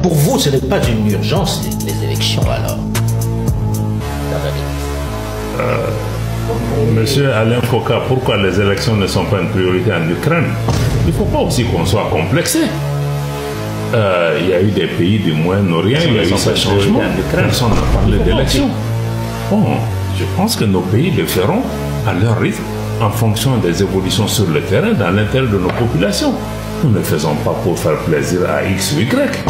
Pour vous, ce n'est pas une urgence, les élections, alors? Monsieur Alain Foka, pourquoi les élections ne sont pas une priorité en Ukraine? Il ne faut pas aussi qu'on soit complexé. Il y a eu des pays du Moyen-Orient, il y a eu ces changements. Personne n'a parlé d'élections. Bon, je pense que nos pays le feront à leur rythme, en fonction des évolutions sur le terrain, dans l'intérêt de nos populations. Nous ne faisons pas pour faire plaisir à X ou Y.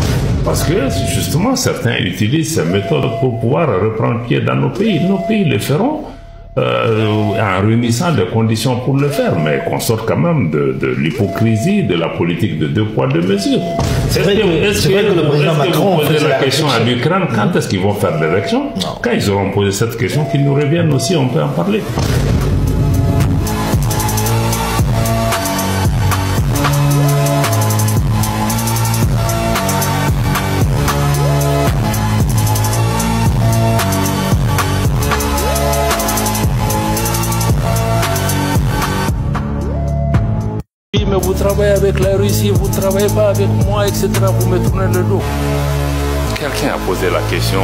Parce que, justement, certains utilisent ces méthodes pour pouvoir reprendre pied dans nos pays. Nos pays le feront en réunissant des conditions pour le faire, mais qu'on sorte quand même de l'hypocrisie, de la politique de 2 poids 2 mesures. C'est vrai que le président Macron posait la question à l'Ukraine, quand est-ce qu'ils vont faire l'élection? Quand ils auront posé cette question, qu'ils nous reviennent aussi, on peut en parler. Mais vous travaillez avec la Russie, vous ne travaillez pas avec moi, etc. Vous me tournez le dos. Quelqu'un a posé la question,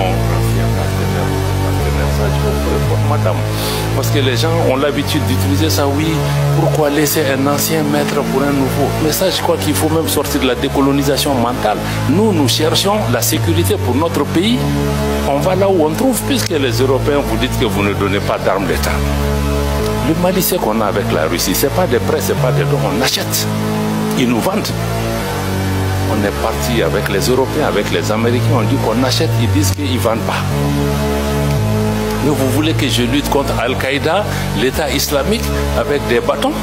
madame, parce que les gens ont l'habitude d'utiliser ça, oui, pourquoi laisser un ancien maître pour un nouveau? Mais ça, je crois qu'il faut même sortir de la décolonisation mentale. Nous cherchons la sécurité pour notre pays. On va là où on trouve, puisque les Européens vous dites que vous ne donnez pas d'armes d'État. Le Mali, c'est qu'on a avec la Russie, c'est pas des prêts, c'est pas des dons, on achète. Ils nous vendent. On est parti avec les Européens, avec les Américains, on dit qu'on achète, ils disent qu'ils ne vendent pas. Mais vous voulez que je lutte contre Al-Qaïda, l'État islamique, avec des bâtons?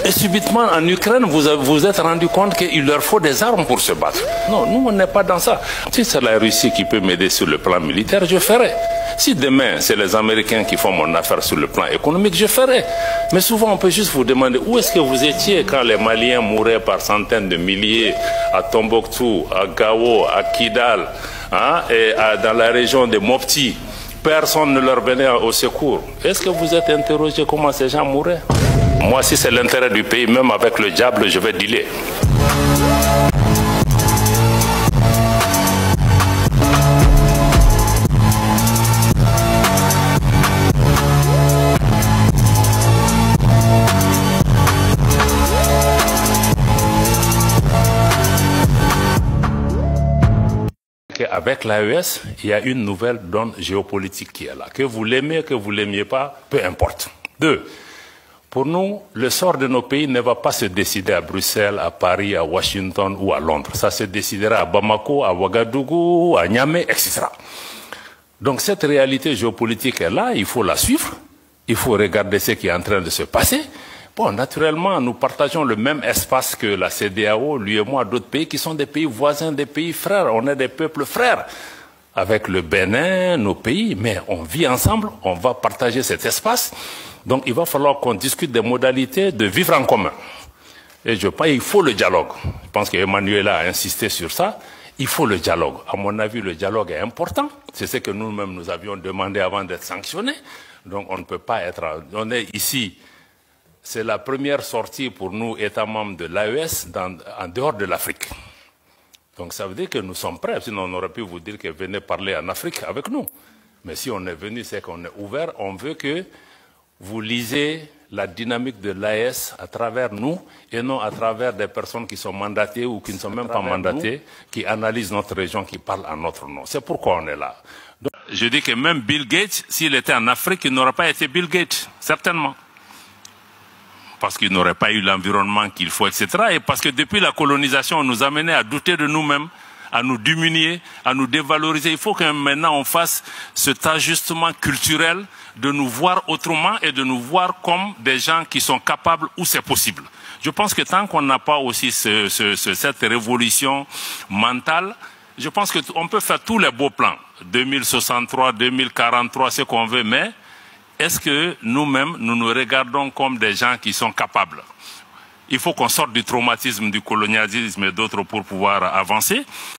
Et subitement, en Ukraine, vous vous êtes rendu compte qu'il leur faut des armes pour se battre. Non, nous, on n'est pas dans ça. Si c'est la Russie qui peut m'aider sur le plan militaire, je ferai. Si demain, c'est les Américains qui font mon affaire sur le plan économique, je ferai. Mais souvent, on peut juste vous demander où est-ce que vous étiez quand les Maliens mouraient par centaines de milliers à Tombouctou, à Gao, à Kidal, hein, et dans la région de Mopti. Personne ne leur venait au secours. Est-ce que vous êtes interrogé comment ces gens mouraient? Moi, si c'est l'intérêt du pays, même avec le diable, je vais dealer. Avec l'AES, il y a une nouvelle donne géopolitique qui est là. Que vous l'aimez, que vous ne l'aimiez pas, peu importe. 2. Pour nous, le sort de nos pays ne va pas se décider à Bruxelles, à Paris, à Washington ou à Londres. Ça se décidera à Bamako, à Ouagadougou, à Niamey, etc. Donc cette réalité géopolitique est là, il faut la suivre. Il faut regarder ce qui est en train de se passer. Bon, naturellement, nous partageons le même espace que la CEDEAO, lui et moi, d'autres pays qui sont des pays voisins, des pays frères. On est des peuples frères. Avec le Bénin, nos pays, mais on vit ensemble, on va partager cet espace. Donc il va falloir qu'on discute des modalités de vivre en commun. Et je pense qu'il faut le dialogue. Je pense qu'Emmanuel a insisté sur ça. Il faut le dialogue. À mon avis, le dialogue est important. C'est ce que nous-mêmes nous avions demandé avant d'être sanctionnés. Donc on ne peut pas être... On est ici... C'est la première sortie pour nous, États membres de l'AES, en dehors de l'Afrique. Donc ça veut dire que nous sommes prêts. Sinon, on aurait pu vous dire que venez parler en Afrique avec nous. Mais si on est venu, c'est qu'on est ouvert. On veut que vous lisez la dynamique de l'AES à travers nous et non à travers des personnes qui sont mandatées ou qui ne sont même pas mandatées, qui analysent notre région, qui parlent en notre nom. C'est pourquoi on est là. Donc, je dis que même Bill Gates, s'il était en Afrique, il n'aurait pas été Bill Gates, certainement. Parce qu'il n'aurait pas eu l'environnement qu'il faut, etc. Et parce que depuis la colonisation, on nous a amené à douter de nous-mêmes, à nous diminuer, à nous dévaloriser. Il faut que maintenant on fasse cet ajustement culturel de nous voir autrement et de nous voir comme des gens qui sont capables où c'est possible. Je pense que tant qu'on n'a pas aussi cette révolution mentale, je pense qu'on peut faire tous les beaux plans. 2063, 2043, ce qu'on veut, mais est-ce que nous-mêmes, nous nous regardons comme des gens qui sont capables? Il faut qu'on sorte du traumatisme, du colonialisme et d'autres pour pouvoir avancer.